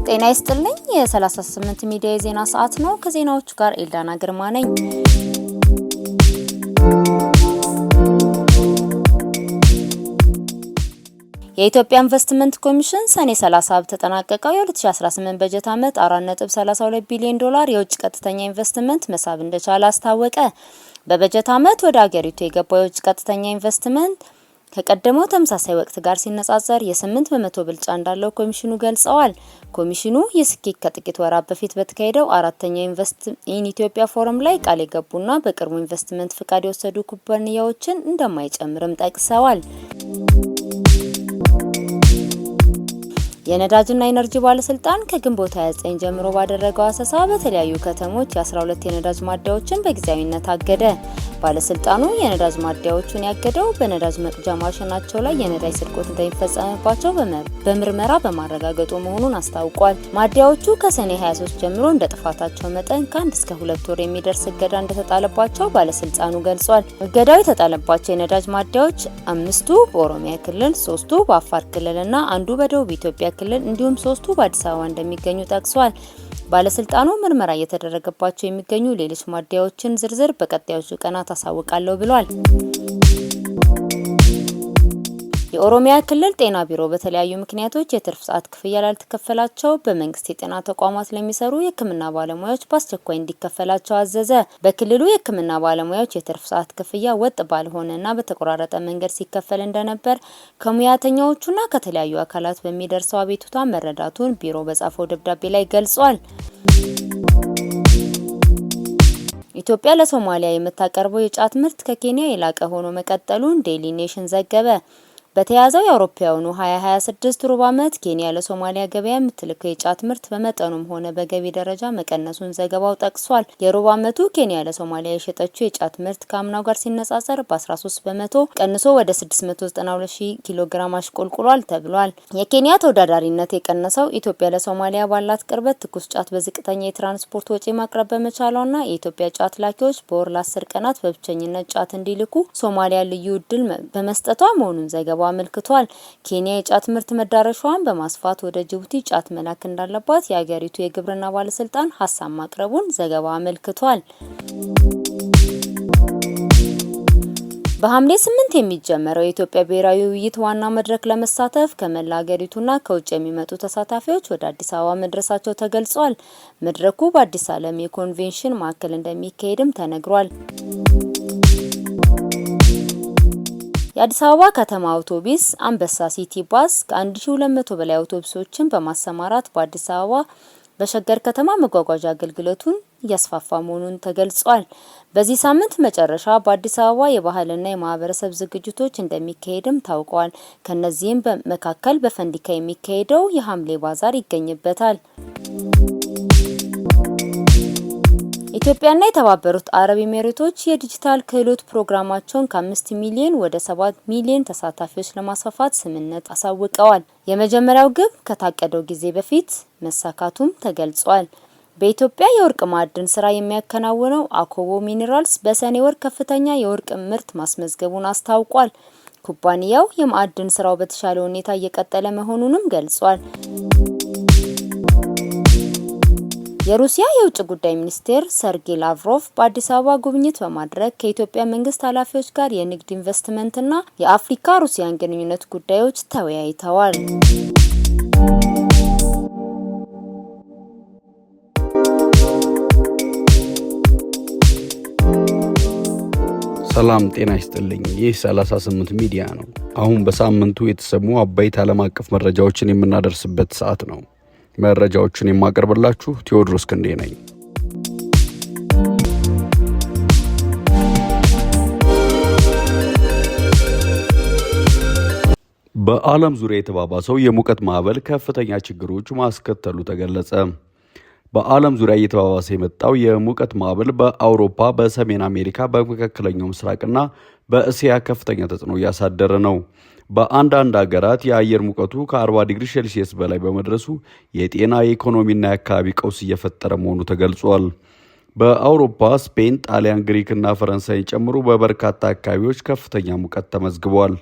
ጤና ይስጥልኝ የ38 ሚዲያ የዜና ሰዓት ነው። ከዜናዎቹ ጋር ኤልዳና ግርማ ነኝ። የኢትዮጵያ ኢንቨስትመንት ኮሚሽን ሰኔ 30 በተጠናቀቀው የ2018 በጀት ዓመት 4.32 ቢሊዮን ዶላር የውጭ ቀጥተኛ ኢንቨስትመንት መሳብ እንደቻለ አስታወቀ። በበጀት ዓመት ወደ ሀገሪቱ የገባው የውጭ ቀጥተኛ ኢንቨስትመንት ከቀደመው ተመሳሳይ ወቅት ጋር ሲነጻጸር የ8 በመቶ ብልጫ እንዳለው ኮሚሽኑ ገልጸዋል። ኮሚሽኑ የስኬት ከጥቂት ወራት በፊት በተካሄደው አራተኛው ኢንቨስት ኢን ኢትዮጵያ ፎረም ላይ ቃል የገቡና በቅርቡ ኢንቨስትመንት ፍቃድ የወሰዱ ኩባንያዎችን እንደማይጨምርም ጠቅሰዋል። የነዳጅና ኢነርጂ ባለስልጣን ከግንቦት 29 ጀምሮ ባደረገው አሰሳ በተለያዩ ከተሞች የ12 የነዳጅ ማደያዎችን በጊዜያዊነት አገደ። ባለስልጣኑ የነዳጅ ማደያዎቹን ያገደው በነዳጅ መቅጃ ማሽናቸው ላይ የነዳጅ ስርቆት እንደሚፈጸምባቸው በምርመራ በማረጋገጡ መሆኑን አስታውቋል። ማደያዎቹ ከሰኔ 23 ጀምሮ እንደ ጥፋታቸው መጠን ከ1 እስከ 2 ወር የሚደርስ እገዳ እንደተጣለባቸው ባለስልጣኑ ገልጿል። እገዳው የተጣለባቸው የነዳጅ ማደያዎች 5ቱ በኦሮሚያ ክልል፣ 3ቱ በአፋር ክልልና አንዱ በደቡብ ኢትዮጵያ ክልል እንዲሁም 3ቱ በአዲስ አበባ እንደሚገኙ ጠቅሷል። ባለስልጣኑ ምርመራ እየተደረገባቸው የሚገኙ ሌሎች ማደያዎችን ዝርዝር በቀጣዮቹ ቀናት አሳውቃለሁ ብሏል። የኦሮሚያ ክልል ጤና ቢሮ በተለያዩ ምክንያቶች የትርፍ ሰዓት ክፍያ ላልተከፈላቸው በመንግስት የጤና ተቋማት ለሚሰሩ የሕክምና ባለሙያዎች በአስቸኳይ እንዲከፈላቸው አዘዘ። በክልሉ የሕክምና ባለሙያዎች የትርፍ ሰዓት ክፍያ ወጥ ባልሆነና በተቆራረጠ መንገድ ሲከፈል እንደነበር ከሙያተኛዎቹና ከተለያዩ አካላት በሚደርሰው አቤቱታ መረዳቱን ቢሮ በጻፈው ደብዳቤ ላይ ገልጿል። ኢትዮጵያ ለሶማሊያ የምታቀርበው የጫት ምርት ከኬንያ የላቀ ሆኖ መቀጠሉን ዴይሊ ኔሽን ዘገበ። በተያዘው የአውሮፓውያኑ 2026 ሩብ ዓመት ኬንያ ለሶማሊያ ገበያ የምትልከው የጫት ምርት በመጠኑም ሆነ በገቢ ደረጃ መቀነሱን ዘገባው ጠቅሷል። የሩብ ዓመቱ ኬንያ ለሶማሊያ የሸጠችው የጫት ምርት ከአምናው ጋር ሲነጻጸር በ13 በመቶ ቀንሶ ወደ 692,000 ኪሎ ግራም አሽቆልቁሏል ተብሏል። የኬንያ ተወዳዳሪነት የቀነሰው ኢትዮጵያ ለሶማሊያ ባላት ቅርበት ትኩስ ጫት በዝቅተኛ የትራንስፖርት ወጪ ማቅረብ በመቻሏና የኢትዮጵያ ጫት ላኪዎች በወር ለ10 ቀናት በብቸኝነት ጫት እንዲልኩ ሶማሊያ ልዩ እድል በመስጠቷ መሆኑን ዘገባው አመልክቷል። ኬንያ የጫት ምርት መዳረሻዋን በማስፋት ወደ ጅቡቲ ጫት መላክ እንዳለባት የሀገሪቱ የግብርና ባለስልጣን ሀሳብ ማቅረቡን ዘገባው አመልክቷል። በሐምሌ 8 የሚጀመረው የኢትዮጵያ ብሔራዊ ውይይት ዋና መድረክ ለመሳተፍ ከመላ ሀገሪቱና ከውጭ የሚመጡ ተሳታፊዎች ወደ አዲስ አበባ መድረሳቸው ተገልጿል። መድረኩ በአዲስ ዓለም የኮንቬንሽን ማዕከል እንደሚካሄድም ተነግሯል። የአዲስ አበባ ከተማ አውቶቡስ አንበሳ ሲቲ ባስ ከ1200 በላይ አውቶቡሶችን በማሰማራት በአዲስ አበባ በሸገር ከተማ መጓጓዣ አገልግሎቱን እያስፋፋ መሆኑን ተገልጿል። በዚህ ሳምንት መጨረሻ በአዲስ አበባ የባህልና የማህበረሰብ ዝግጅቶች እንደሚካሄድም ታውቋል። ከነዚህም መካከል በፈንዲካ የሚካሄደው የሐምሌ ባዛር ይገኝበታል። ኢትዮጵያና የተባበሩት አረብ ኤሚሬቶች የዲጂታል ክህሎት ፕሮግራማቸውን ከ5 ሚሊዮን ወደ 7 ሚሊዮን ተሳታፊዎች ለማስፋፋት ስምምነት አሳውቀዋል። የመጀመሪያው ግብ ከታቀደው ጊዜ በፊት መሳካቱም ተገልጿል። በኢትዮጵያ የወርቅ ማዕድን ስራ የሚያከናውነው አኮቦ ሚኒራልስ በሰኔ ወር ከፍተኛ የወርቅ ምርት ማስመዝገቡን አስታውቋል። ኩባንያው የማዕድን ስራው በተሻለ ሁኔታ እየቀጠለ መሆኑንም ገልጿል። የሩሲያ የውጭ ጉዳይ ሚኒስቴር ሰርጌይ ላቭሮቭ በአዲስ አበባ ጉብኝት በማድረግ ከኢትዮጵያ መንግስት ኃላፊዎች ጋር የንግድ ኢንቨስትመንትና የአፍሪካ ሩሲያን ግንኙነት ጉዳዮች ተወያይተዋል። ሰላም ጤና ይስጥልኝ። ይህ 38 ሚዲያ ነው። አሁን በሳምንቱ የተሰሙ አበይት ዓለም አቀፍ መረጃዎችን የምናደርስበት ሰዓት ነው። መረጃዎቹን የማቀርብላችሁ ቴዎድሮስ ክንዴ ነኝ። በዓለም ዙሪያ የተባባሰው የሙቀት ማዕበል ከፍተኛ ችግሮች ማስከተሉ ተገለጸ። በዓለም ዙሪያ እየተባባሰ የመጣው የሙቀት ማዕበል በአውሮፓ፣ በሰሜን አሜሪካ፣ በመካከለኛው ምስራቅና በእስያ ከፍተኛ ተጽዕኖ እያሳደረ ነው። በአንዳንድ ሀገራት የአየር ሙቀቱ ከ40 ዲግሪ ሴልሲየስ በላይ በመድረሱ የጤና የኢኮኖሚና የአካባቢ ቀውስ እየፈጠረ መሆኑ ተገልጿል። በአውሮፓ ስፔን፣ ጣሊያን፣ ግሪክና ፈረንሳይን ጨምሮ በበርካታ አካባቢዎች ከፍተኛ ሙቀት ተመዝግቧል።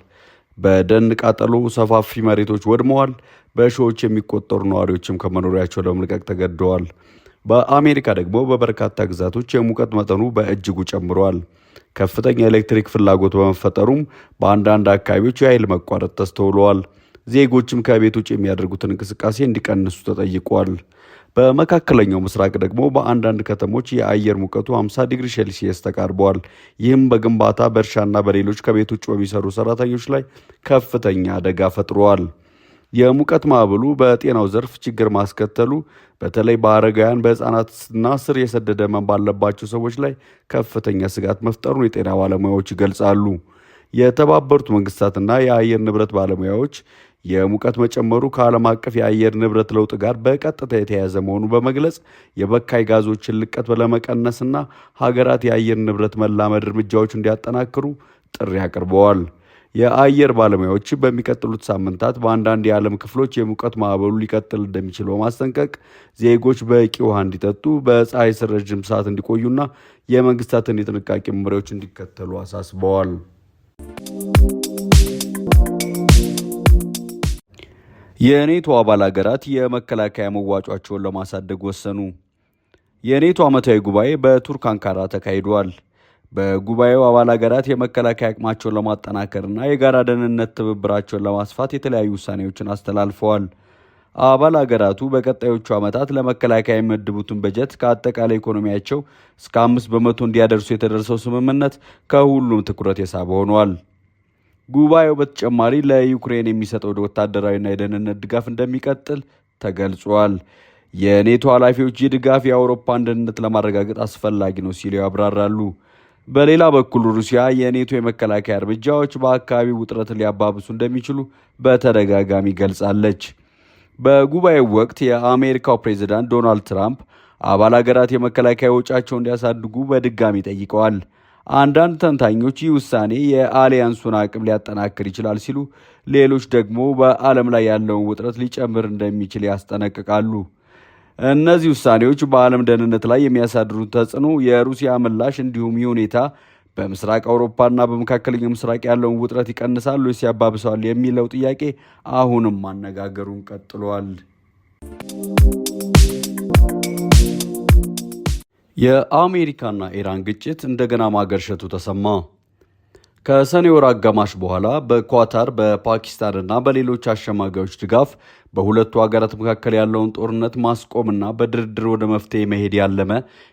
በደን ቃጠሎ ሰፋፊ መሬቶች ወድመዋል። በሺዎች የሚቆጠሩ ነዋሪዎችም ከመኖሪያቸው ለመልቀቅ ተገደዋል። በአሜሪካ ደግሞ በበርካታ ግዛቶች የሙቀት መጠኑ በእጅጉ ጨምሯል። ከፍተኛ ኤሌክትሪክ ፍላጎት በመፈጠሩም በአንዳንድ አካባቢዎች የኃይል መቋረጥ ተስተውለዋል። ዜጎችም ከቤት ውጭ የሚያደርጉትን እንቅስቃሴ እንዲቀንሱ ተጠይቋል። በመካከለኛው ምስራቅ ደግሞ በአንዳንድ ከተሞች የአየር ሙቀቱ 50 ዲግሪ ሴልሲየስ ተቃርበዋል። ይህም በግንባታ በእርሻና በሌሎች ከቤት ውጭ በሚሰሩ ሰራተኞች ላይ ከፍተኛ አደጋ ፈጥሯል። የሙቀት ማዕበሉ በጤናው ዘርፍ ችግር ማስከተሉ በተለይ በአረጋውያን በህፃናትና ስር የሰደደ ህመም ባለባቸው ሰዎች ላይ ከፍተኛ ስጋት መፍጠሩን የጤና ባለሙያዎች ይገልጻሉ። የተባበሩት መንግስታትና የአየር ንብረት ባለሙያዎች የሙቀት መጨመሩ ከዓለም አቀፍ የአየር ንብረት ለውጥ ጋር በቀጥታ የተያያዘ መሆኑን በመግለጽ የበካይ ጋዞችን ልቀት ለመቀነስና ሀገራት የአየር ንብረት መላመድ እርምጃዎች እንዲያጠናክሩ ጥሪ አቅርበዋል። የአየር ባለሙያዎች በሚቀጥሉት ሳምንታት በአንዳንድ የዓለም ክፍሎች የሙቀት ማዕበሉ ሊቀጥል እንደሚችል በማስጠንቀቅ ዜጎች በቂ ውሃ እንዲጠጡ፣ በፀሐይ ስር ረጅም ሰዓት እንዲቆዩና የመንግስታትን የጥንቃቄ መመሪያዎች እንዲከተሉ አሳስበዋል። የኔቶ አባል ሀገራት የመከላከያ መዋጮቸውን ለማሳደግ ወሰኑ። የኔቶ ዓመታዊ ጉባኤ በቱርክ አንካራ ተካሂዷል። በጉባኤው አባል ሀገራት የመከላከያ አቅማቸውን ለማጠናከርና የጋራ ደህንነት ትብብራቸውን ለማስፋት የተለያዩ ውሳኔዎችን አስተላልፈዋል። አባል ሀገራቱ በቀጣዮቹ ዓመታት ለመከላከያ የሚመድቡትን በጀት ከአጠቃላይ ኢኮኖሚያቸው እስከ 5% እንዲያደርሱ የተደረሰው ስምምነት ከሁሉም ትኩረት የሳበ ሆኗል። ጉባኤው በተጨማሪ ለዩክሬን የሚሰጠው ወታደራዊና የደህንነት ድጋፍ እንደሚቀጥል ተገልጿል። የኔቶ ኃላፊዎች ይህ ድጋፍ የአውሮፓን ደህንነት ለማረጋገጥ አስፈላጊ ነው ሲሉ ያብራራሉ። በሌላ በኩል ሩሲያ የኔቶ የመከላከያ እርምጃዎች በአካባቢው ውጥረትን ሊያባብሱ እንደሚችሉ በተደጋጋሚ ገልጻለች። በጉባኤው ወቅት የአሜሪካው ፕሬዝዳንት ዶናልድ ትራምፕ አባል ሀገራት የመከላከያ ወጪያቸውን እንዲያሳድጉ በድጋሚ ጠይቀዋል። አንዳንድ ተንታኞች ይህ ውሳኔ የአሊያንሱን አቅም ሊያጠናክር ይችላል ሲሉ፣ ሌሎች ደግሞ በዓለም ላይ ያለውን ውጥረት ሊጨምር እንደሚችል ያስጠነቅቃሉ። እነዚህ ውሳኔዎች በዓለም ደህንነት ላይ የሚያሳድሩት ተጽዕኖ፣ የሩሲያ ምላሽ እንዲሁም ይህ ሁኔታ በምስራቅ አውሮፓና በመካከለኛው ምስራቅ ያለውን ውጥረት ይቀንሳል ወይስ ያባብሰዋል የሚለው ጥያቄ አሁንም ማነጋገሩን ቀጥሏል። የአሜሪካና ኢራን ግጭት እንደገና ማገርሸቱ ተሰማ። ከሰኔ ወር አጋማሽ በኋላ በኳታር በፓኪስታንና በሌሎች አሸማጋዮች ድጋፍ በሁለቱ ሀገራት መካከል ያለውን ጦርነት ማስቆምና በድርድር ወደ መፍትሄ መሄድ ያለመ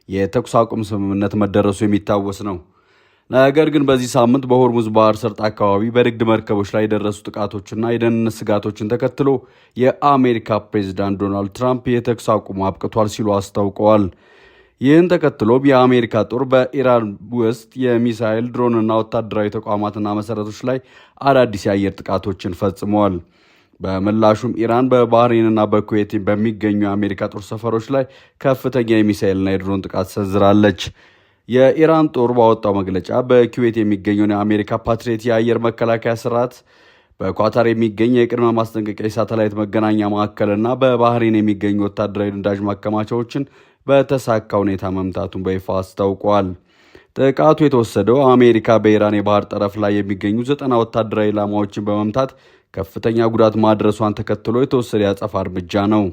የተኩስ አቁም ስምምነት መደረሱ የሚታወስ ነው። ነገር ግን በዚህ ሳምንት በሆርሙዝ ባህር ሰርጥ አካባቢ በንግድ መርከቦች ላይ የደረሱ ጥቃቶችና የደህንነት ስጋቶችን ተከትሎ የአሜሪካ ፕሬዚዳንት ዶናልድ ትራምፕ የተኩስ አቁሙ አብቅቷል ሲሉ አስታውቀዋል። ይህን ተከትሎም የአሜሪካ ጦር በኢራን ውስጥ የሚሳኤል ድሮንና ወታደራዊ ተቋማትና መሰረቶች ላይ አዳዲስ የአየር ጥቃቶችን ፈጽመዋል። በምላሹም ኢራን በባህሬንና በኩዌት በሚገኙ የአሜሪካ ጦር ሰፈሮች ላይ ከፍተኛ የሚሳኤልና የድሮን ጥቃት ሰንዝራለች። የኢራን ጦር ባወጣው መግለጫ በኩዌት የሚገኘውን የአሜሪካ ፓትሪዮት የአየር መከላከያ ስርዓት፣ በኳታር የሚገኝ የቅድመ ማስጠንቀቂያ የሳተላይት መገናኛ ማዕከልና በባህሬን የሚገኙ ወታደራዊ ነዳጅ ማከማቻዎችን በተሳካ ሁኔታ መምታቱን በይፋ አስታውቋል። ጥቃቱ የተወሰደው አሜሪካ በኢራን የባህር ጠረፍ ላይ የሚገኙ 90 ወታደራዊ ኢላማዎችን በመምታት ከፍተኛ ጉዳት ማድረሷን ተከትሎ የተወሰደ የአጸፋ እርምጃ ነው።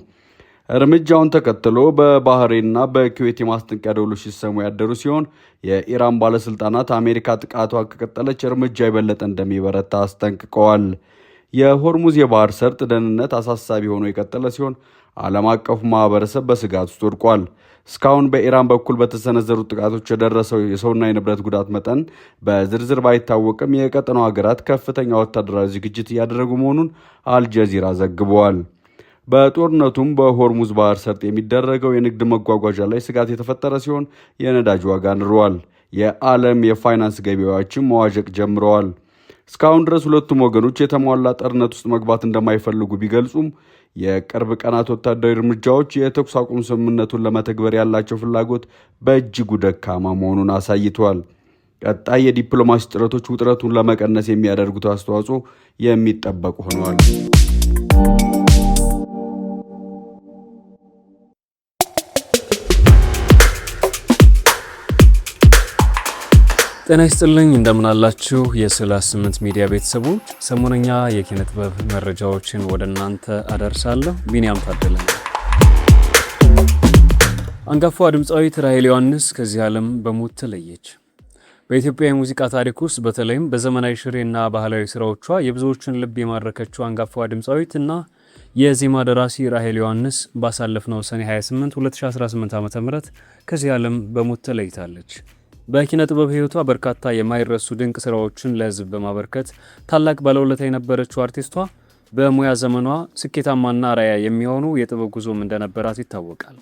እርምጃውን ተከትሎ በባህሬንና በኩዌት የማስጠንቀቂያ ደወሎች ሲሰሙ ያደሩ ሲሆን የኢራን ባለስልጣናት አሜሪካ ጥቃቷን ከቀጠለች እርምጃ የበለጠ እንደሚበረታ አስጠንቅቀዋል። የሆርሙዝ የባህር ሰርጥ ደህንነት አሳሳቢ ሆኖ የቀጠለ ሲሆን ዓለም አቀፉ ማህበረሰብ በስጋት ውስጥ ወድቋል። እስካሁን በኢራን በኩል በተሰነዘሩ ጥቃቶች የደረሰው የሰውና የንብረት ጉዳት መጠን በዝርዝር ባይታወቅም የቀጠናው ሀገራት ከፍተኛ ወታደራዊ ዝግጅት እያደረጉ መሆኑን አልጀዚራ ዘግበዋል። በጦርነቱም በሆርሙዝ ባህር ሰርጥ የሚደረገው የንግድ መጓጓዣ ላይ ስጋት የተፈጠረ ሲሆን የነዳጅ ዋጋ ንሯል። የዓለም የፋይናንስ ገበያዎችም መዋዠቅ ጀምረዋል። እስካሁን ድረስ ሁለቱም ወገኖች የተሟላ ጦርነት ውስጥ መግባት እንደማይፈልጉ ቢገልጹም የቅርብ ቀናት ወታደራዊ እርምጃዎች የተኩስ አቁም ስምምነቱን ለመተግበር ያላቸው ፍላጎት በእጅጉ ደካማ መሆኑን አሳይቷል። ቀጣይ የዲፕሎማሲ ጥረቶች ውጥረቱን ለመቀነስ የሚያደርጉት አስተዋጽኦ የሚጠበቁ ሆነዋል። ጤና ይስጥልኝ እንደምን አላችሁ የ38 ሚዲያ ቤተሰቦች ሰሞነኛ የኪነ ጥበብ መረጃዎችን ወደ እናንተ አደርሳለሁ። ቢኒያም ታደለ። አንጋፋዋ ድምፃዊት ራሄል ዮሐንስ ከዚህ ዓለም በሞት ተለየች። በኢትዮጵያ የሙዚቃ ታሪክ ውስጥ በተለይም በዘመናዊ ሽሬና ባህላዊ ስራዎቿ የብዙዎችን ልብ የማረከችው አንጋፋዋ ድምፃዊት እና የዜማ ደራሲ ራሄል ዮሐንስ ባሳለፍነው ሰኔ 28 2018 ዓ.ም ከዚህ ዓለም በሞት ተለይታለች። በኪነ ጥበብ ህይወቷ በርካታ የማይረሱ ድንቅ ስራዎችን ለህዝብ በማበርከት ታላቅ ባለውለታ የነበረችው አርቲስቷ በሙያ ዘመኗ ስኬታማና አርአያ የሚሆኑ የጥበብ ጉዞም እንደነበራት ይታወቃል።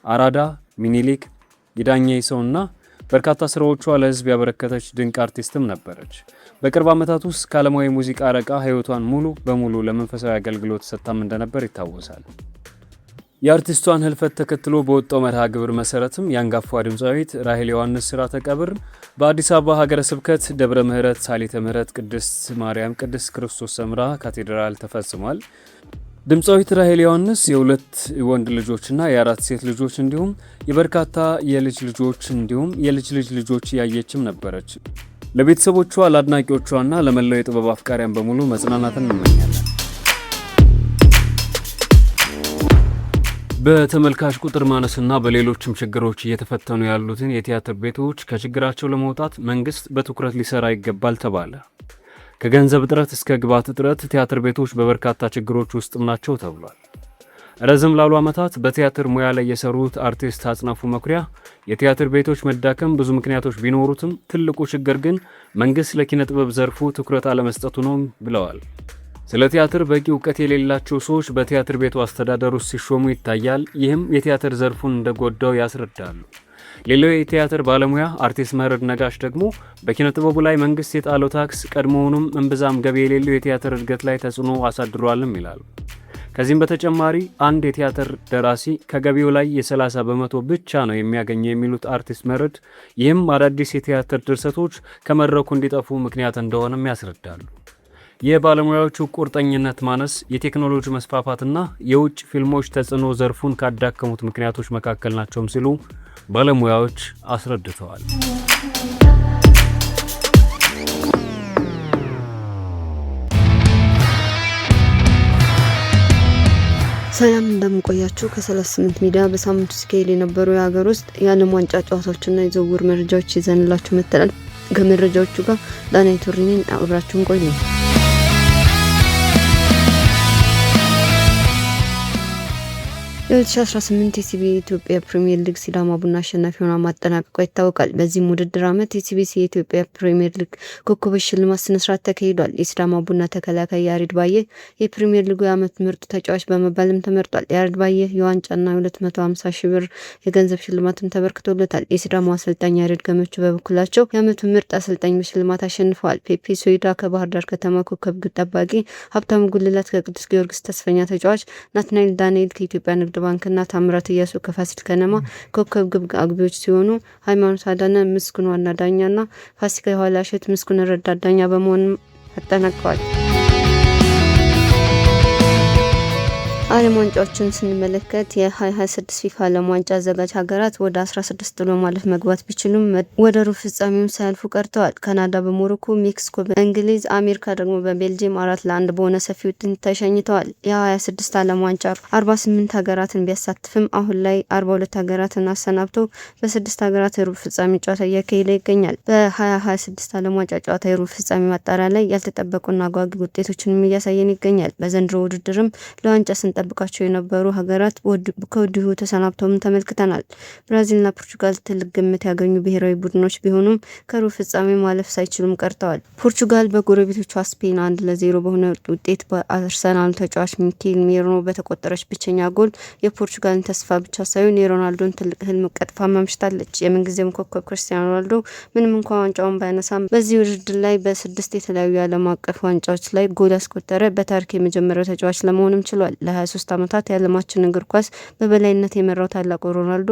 አራዳ፣ ሚኒሊክ፣ የዳኘ ሰውና በርካታ ስራዎቿ ለህዝብ ያበረከተች ድንቅ አርቲስትም ነበረች። በቅርብ ዓመታት ውስጥ ከዓለማዊ ሙዚቃ ረቃ ህይወቷን ሙሉ በሙሉ ለመንፈሳዊ አገልግሎት ሰጥታም እንደነበር ይታወሳል። የአርቲስቷን ህልፈት ተከትሎ በወጣው መርሃ ግብር መሰረትም የአንጋፋ ድምፃዊት ራሄል ዮሐንስ ስርዓተ ቀብር በአዲስ አበባ ሀገረ ስብከት ደብረ ምሕረት ሳሊተ ምሕረት ቅድስት ማርያም ቅድስት ክርስቶስ ሰምራ ካቴድራል ተፈጽሟል። ድምፃዊት ራሄል ዮሐንስ የሁለት ወንድ ልጆችና የአራት ሴት ልጆች እንዲሁም የበርካታ የልጅ ልጆች እንዲሁም የልጅ ልጅ ልጆች ያየችም ነበረች። ለቤተሰቦቿ፣ ለአድናቂዎቿና ለመላው የጥበብ አፍቃሪያን በሙሉ መጽናናትን እንመኛለን። በተመልካች ቁጥር ማነስና በሌሎችም ችግሮች እየተፈተኑ ያሉትን የቲያትር ቤቶች ከችግራቸው ለመውጣት መንግስት በትኩረት ሊሰራ ይገባል ተባለ። ከገንዘብ እጥረት እስከ ግብዓት እጥረት ቲያትር ቤቶች በበርካታ ችግሮች ውስጥም ናቸው ተብሏል። ረዘም ላሉ ዓመታት በቲያትር ሙያ ላይ የሰሩት አርቲስት አጽናፉ መኩሪያ የቲያትር ቤቶች መዳከም ብዙ ምክንያቶች ቢኖሩትም ትልቁ ችግር ግን መንግስት ለኪነ ጥበብ ዘርፉ ትኩረት አለመስጠቱ ነው ብለዋል። ስለ ቲያትር በቂ እውቀት የሌላቸው ሰዎች በቲያትር ቤቱ አስተዳደር ውስጥ ሲሾሙ ይታያል። ይህም የቲያትር ዘርፉን እንደጎዳው ያስረዳሉ። ሌላው የቲያትር ባለሙያ አርቲስት መርዕድ ነጋሽ ደግሞ በኪነ ጥበቡ ላይ መንግስት የጣለው ታክስ ቀድሞውንም እምብዛም ገቢ የሌለው የቲያትር እድገት ላይ ተጽዕኖ አሳድሯልም ይላሉ። ከዚህም በተጨማሪ አንድ የቲያትር ደራሲ ከገቢው ላይ የ30 በመቶ ብቻ ነው የሚያገኘው የሚሉት አርቲስት መርዕድ ይህም አዳዲስ የቲያትር ድርሰቶች ከመድረኩ እንዲጠፉ ምክንያት እንደሆነም ያስረዳሉ። የባለሙያዎቹ ቁርጠኝነት ማነስ፣ የቴክኖሎጂ መስፋፋትና የውጭ ፊልሞች ተጽዕኖ ዘርፉን ካዳከሙት ምክንያቶች መካከል ናቸውም ሲሉ ባለሙያዎች አስረድተዋል። ሰላም እንደምቆያችሁ ከ38 ሚዲያ በሳምንቱ ሲካሄድ የነበሩ የሀገር ውስጥ የዓለም ዋንጫ ጨዋታዎችና የዝውውር መረጃዎች ይዘንላችሁ መጥተናል። ከመረጃዎቹ ጋር ዳንኤል ቱሪንን አብራችሁን ቆዩ። የ2018 የሲቢ ኢትዮጵያ ፕሪሚየር ሊግ ሲዳማ ቡና አሸናፊ ሆኖ ማጠናቀቁ ይታወቃል። በዚህም ውድድር ዓመት የሲቢሲ የኢትዮጵያ ፕሪሚየር ሊግ ኮከቦች ሽልማት ስነ ስርዓት ተካሂዷል። የሲዳማ ቡና ተከላካይ ያሬድ ባየ የፕሪሚየር ሊጉ የዓመቱ ምርጡ ተጫዋች በመባልም ተመርጧል። ያሬድ ባየ የዋንጫና 250 ሺህ ብር የገንዘብ ሽልማትም ተበርክቶለታል። የሲዳማ አሰልጣኝ ያሬድ ገመቹ በበኩላቸው የዓመቱ ምርጥ አሰልጣኝ በሽልማት አሸንፈዋል። ፔፔ ሶይዳ ከባህር ዳር ከተማ ኮከብ ግብ ጠባቂ፣ ሀብታሙ ጉልላት ከቅዱስ ጊዮርጊስ ተስፈኛ ተጫዋች፣ ናትናኤል ዳንኤል ከኢትዮጵያ ንግድ ባንክና ታምራት እያሱ ከፋሲል ከነማ ኮከብ ግብ አግቢዎች ሲሆኑ ሃይማኖት አዳነ ምስጉን ዋና ዳኛና ፋሲካ የኋላሸት ምስጉን ረዳት ዳኛ በመሆን አጠናቀዋል። ዓለም ዋንጫዎችን ስንመለከት የ2026 ፊፋ ዓለም ዋንጫ አዘጋጅ ሀገራት ወደ 16 ጥሎ ማለፍ መግባት ቢችሉም ወደ ሩብ ፍጻሜው ሳያልፉ ቀርተዋል። ካናዳ በሞሮኮ፣ ሜክሲኮ በእንግሊዝ፣ አሜሪካ ደግሞ በቤልጂየም 4-1 በሆነ ሰፊ ውጤት ተሸኝተዋል። የ2026 ዓለም ዋንጫ 48 ሀገራትን ቢያሳትፍም አሁን ላይ 42 ሀገራትን አሰናብቶ በ6 ሀገራት የሩብ ፍጻሜ ጨዋታ እያካሄደ ይገኛል። በ2026 ዓለም ዋንጫ ጨዋታ የሩብ ፍጻሜ ማጣሪያ ላይ ያልተጠበቁና አጓጊ ውጤቶችንም እያሳየን ይገኛል። በዘንድሮ ውድድርም ለዋንጫ ጠብቃቸው የነበሩ ሀገራት ከወዲሁ ተሰናብተውም ተመልክተናል። ብራዚልና ፖርቹጋል ትልቅ ግምት ያገኙ ብሔራዊ ቡድኖች ቢሆኑም ከሩብ ፍጻሜ ማለፍ ሳይችሉም ቀርተዋል። ፖርቹጋል በጎረቤቶቿ ስፔን 1-0 በሆነ ውጤት በአርሰናሉ ተጫዋች ሚኬል ሜሪኖ በተቆጠረች ብቸኛ ጎል የፖርቹጋልን ተስፋ ብቻ ሳይሆን የሮናልዶን ትልቅ ህልም ቀጥፋ ማምሽታለች። የምንጊዜም ኮከብ ክርስቲያኖ ሮናልዶ ምንም እንኳን ዋንጫውን ባያነሳም በዚህ ውድድር ላይ በ6 የተለያዩ የዓለም አቀፍ ዋንጫዎች ላይ ጎል ያስቆጠረ በታሪክ የመጀመሪያው ተጫዋች ለመሆንም ችሏል። ለ23 ለ23 ዓመታት የዓለማችን እግር ኳስ በበላይነት የመራው ታላቁ ሮናልዶ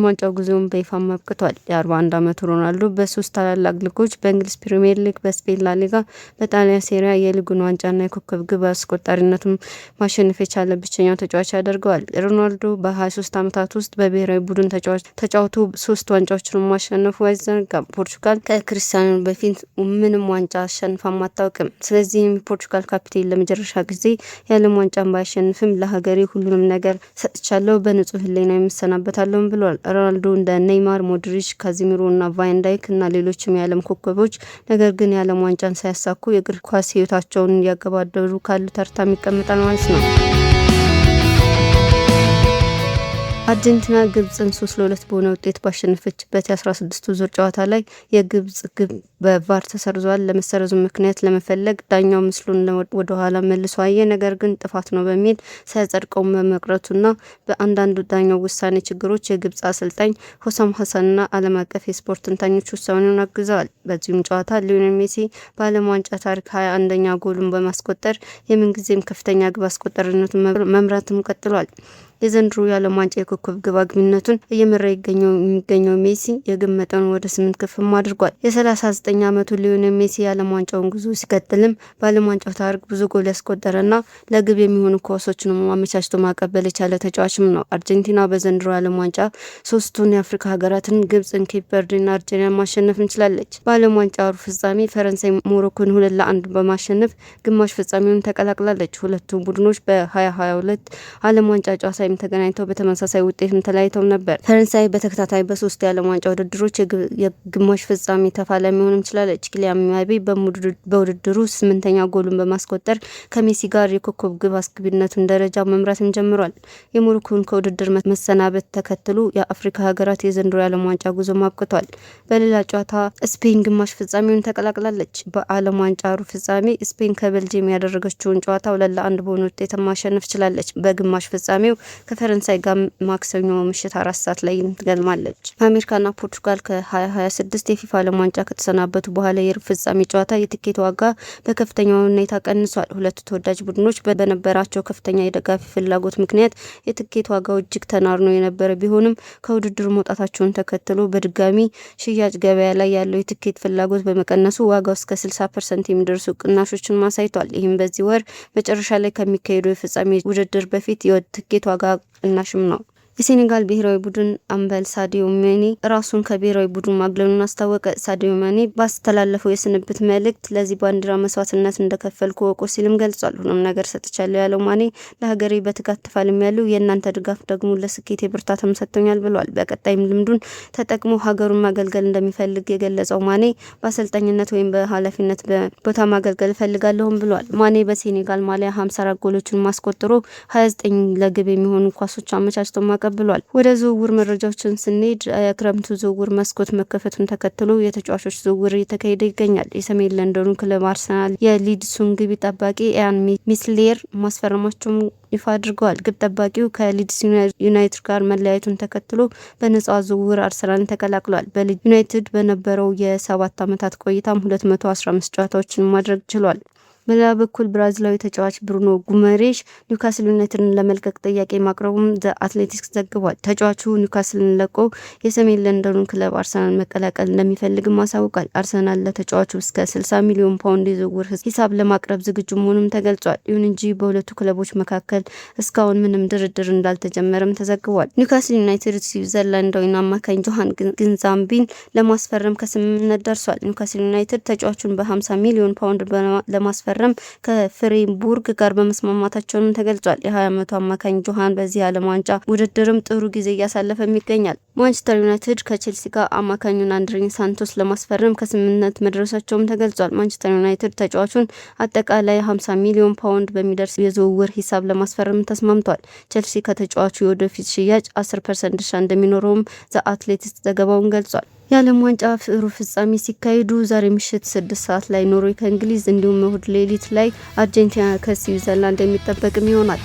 ዋንጫው ጉዞውን በይፋ አብቅቷል። የ41 ዓመቱ ሮናልዶ በ3 ታላላቅ ሊጎች በእንግሊዝ ፕሪሚየር ሊግ፣ በስፔን ላሊጋ፣ በጣሊያን ሴሪ ኤ የሊጉን ዋንጫና የኮከብ ግብ አስቆጣሪነቱን ማሸነፍ የቻለ ብቸኛው ተጫዋች ያደርገዋል። ሮናልዶ በ23 ዓመታት ውስጥ በብሔራዊ ቡድን ተጫውቶ 3 ዋንጫዎችን ማሸነፉ አይዘነጋም። ፖርቹጋል ከክርስቲያኖ በፊት ምንም ዋንጫ አሸንፋም አታውቅም። ስለዚህም የፖርቹጋል ካፒቴን ለመጨረሻ ጊዜ የዓለም ዋንጫን ባያሸንፍም ለሀገሬ ሁሉንም ነገር ሰጥቻለሁ፣ በንጹህ ሕሊና የምሰናበታለሁ ብሏል። ሮናልዶ እንደ ኔይማር፣ ሞድሪች፣ ካዚሚሮ እና ቫን ዳይክ እና ሌሎችም የዓለም ኮከቦች ነገር ግን የዓለም ዋንጫን ሳያሳኩ የእግር ኳስ ሕይወታቸውን እያገባደዱ ካሉ ተርታም ይቀመጣል ማለት ነው። አርጀንቲና ግብጽን 3-2 በሆነ ውጤት ባሸነፈችበት የ16ቱ ዙር ጨዋታ ላይ የግብጽ ግብ በቫር ተሰርዟል። ለመሰረዙ ምክንያት ለመፈለግ ዳኛው ምስሉን ወደ ኋላ መልሶ አየ። ነገር ግን ጥፋት ነው በሚል ሳያጸድቀው በመቅረቱና በአንዳንድ ዳኛው ውሳኔ ችግሮች የግብጽ አሰልጣኝ ሆሳም ሀሰንና ዓለም አቀፍ የስፖርት ተንታኞች ውሳኔውን አግዘዋል። በዚሁም ጨዋታ ሊዮኔል ሜሲ በዓለም ዋንጫ ታሪክ 21ኛ ጎሉን በማስቆጠር የምንጊዜም ከፍተኛ ግብ አስቆጣሪነቱን መምራትም ቀጥሏል። የዘንድሮ የዓለም ዋንጫ የኮከብ ግብ አግቢነቱን እየመራ የሚገኘው ሜሲ የግብ መጠኑ ወደ 8 ከፍ አድርጓል። የ39 ዓመቱ ሊዮኔል ሜሲ የዓለም ዋንጫውን ጉዞ ሲቀጥልም በዓለም ዋንጫው ታሪክ ብዙ ጎል ያስቆጠረና ለግብ የሚሆኑ ኳሶችን አመቻችቶ ማቀበል የቻለ ተጫዋችም ነው። አርጀንቲና በዘንድሮ የዓለም ዋንጫ 3ቱን የአፍሪካ ሀገራትን ግብጽን፣ ኬፕ ቨርዴና አልጄሪያን ማሸነፍ እንችላለች። በዓለም ዋንጫ ሩብ ፍጻሜ ፈረንሳይ ሞሮኮን 2-1 በማሸነፍ ግማሽ ፍጻሜውን ተቀላቅላለች። ሁለቱ ቡድኖች በ2022 ዓለም ዋንጫ ጨዋታ ተገናኝተው በተመሳሳይ ውጤትም ተለያይተው ነበር። ፈረንሳይ በተከታታይ በ3 የዓለም ዋንጫ ውድድሮች የግማሽ ፍጻሜ ተፋላሚ ሆንም ችላለች። ኪሊያን ምባፔ በውድድሩ 8ኛ ጎሉን በማስቆጠር ከሜሲ ጋር የኮከብ ግብ አስገቢነቱን ደረጃ መምራትም ጀምሯል። የሞሮኮን ከውድድር መሰናበት ተከትሎ የአፍሪካ ሀገራት የዘንድሮ የዓለም ዋንጫ ጉዞ ማብቅቷል። በሌላ ጨዋታ ስፔን ግማሽ ፍጻሜውን ተቀላቅላለች። በዓለም ዋንጫ ሩብ ፍጻሜ ስፔን ከቤልጂየም ያደረገችውን ጨዋታ 2-1 በሆነ ውጤት ማሸነፍ ችላለች። በግማሽ ፍጻሜው ከፈረንሳይ ጋር ማክሰኞ ምሽት 4 ሰዓት ላይ ትገጥማለች። አሜሪካና ፖርቱጋል ከ2026 የፊፋ ዓለም ዋንጫ ከተሰናበቱ በኋላ የሩብ ፍጻሜ ጨዋታ የትኬት ዋጋ በከፍተኛ ሁኔታ ቀንሷል። ሁለቱ ተወዳጅ ቡድኖች በነበራቸው ከፍተኛ የደጋፊ ፍላጎት ምክንያት የትኬት ዋጋው እጅግ ተናርኖ የነበረ ቢሆንም ከውድድሩ መውጣታቸውን ተከትሎ በድጋሚ ሽያጭ ገበያ ላይ ያለው የትኬት ፍላጎት በመቀነሱ ዋጋው እስከ 60% የሚደርሱ ቅናሾችን ማሳይቷል። ይህም በዚህ ወር መጨረሻ ላይ ከሚካሄደው የፍጻሜ ውድድር በፊት የትኬት ዋጋ ቅናሽም ነው። የሴኔጋል ብሔራዊ ቡድን አምበል ሳዲዮ ማኔ ራሱን ከብሔራዊ ቡድኑ ማግለሉን አስታወቀ። ሳዲዮ ማኔ ባስተላለፈው የስንብት መልእክት ለዚህ ባንዲራ መስዋዕትነት እንደከፈልኩ ወቁ ሲልም ገልጿል። ሁሉም ነገር ሰጥቻለሁ ያለው ማኔ ለሀገሬ በትጋት ተፋልሜያለሁ፣ የእናንተ ድጋፍ ደግሞ ለስኬት ብርታትም ሰጥቶኛል ብሏል። በቀጣይም ልምዱን ተጠቅሞ ሀገሩን ማገልገል እንደሚፈልግ የገለጸው ማኔ በአሰልጣኝነት ወይም በኃላፊነት ቦታ ማገልገል እፈልጋለሁም ብሏል። ማኔ በሴኔጋል ማሊያ 54 ጎሎችን ማስቆጥሮ 29 ለግብ የሚሆኑ ኳሶች አመቻችቶ ቀብሏል። ወደ ዝውውር መረጃዎችን ስንሄድ የክረምቱ ዝውውር መስኮት መከፈቱን ተከትሎ የተጫዋቾች ዝውውር እየተካሄደ ይገኛል። የሰሜን ለንደኑ ክለብ አርሰናል የሊድሱን ግብ ጠባቂ ኢያን ሚስሌር ማስፈረማቸውን ይፋ አድርገዋል። ግብ ጠባቂው ከሊድስ ዩናይትድ ጋር መለያየቱን ተከትሎ በነጻ ዝውውር አርሰናልን ተቀላቅሏል። በሊድስ ዩናይትድ በነበረው የ7 ዓመታት ቆይታም 215 ጨዋታዎችን ማድረግ ችሏል። በሌላ በኩል ብራዚላዊ ተጫዋች ብሩኖ ጉመሬሽ ኒውካስል ዩናይትድን ለመልቀቅ ጥያቄ ማቅረቡን ዘ አትሌቲክስ ዘግቧል። ተጫዋቹ ኒውካስልን ለቆ የሰሜን ለንደኑን ክለብ አርሰናል መቀላቀል እንደሚፈልግም አሳውቋል። አርሰናል ለተጫዋቹ እስከ 60 ሚሊዮን ፓውንድ የዝውውር ሂሳብ ለማቅረብ ዝግጁ መሆኑም ተገልጿል። ይሁን እንጂ በሁለቱ ክለቦች መካከል እስካሁን ምንም ድርድር እንዳልተጀመረም ተዘግቧል። ኒውካስል ዩናይትድ ስዊዘርላንዳዊን አማካኝ ጆሃን ግንዛምቢን ለማስፈረም ከስምምነት ደርሷል። ኒውካስል ዩናይትድ ተጫዋቹን በ50 ሚሊዮን ፓውንድ ለማስፈረም ከፍሬምቡርግ ጋር በመስማማታቸውም ተገልጿል። የ20 ዓመቱ አማካኝ ጆሃን በዚህ ዓለም ዋንጫ ውድድርም ጥሩ ጊዜ እያሳለፈም ይገኛል። ማንቸስተር ዩናይትድ ከቼልሲ ጋር አማካኙን አንድሬ ሳንቶስ ለማስፈረም ከስምምነት መድረሳቸውም ተገልጿል። ማንቸስተር ዩናይትድ ተጫዋቹን አጠቃላይ 50 ሚሊዮን ፓውንድ በሚደርስ የዝውውር ሂሳብ ለማስፈረም ተስማምቷል። ቼልሲ ከተጫዋቹ የወደፊት ሽያጭ 10% ድርሻ እንደሚኖረውም ዘ አትሌቲክስ ዘገባውን ገልጿል። የዓለም ዋንጫ ሩብ ፍጻሜ ሲካሄዱ ዛሬ ምሽት 6 ሰዓት ላይ ኖርዌይ ከእንግሊዝ እንዲሁም እሁድ ሌሊት ላይ አርጀንቲና ከስዊዘርላንድ የሚጠበቅም ይሆናል።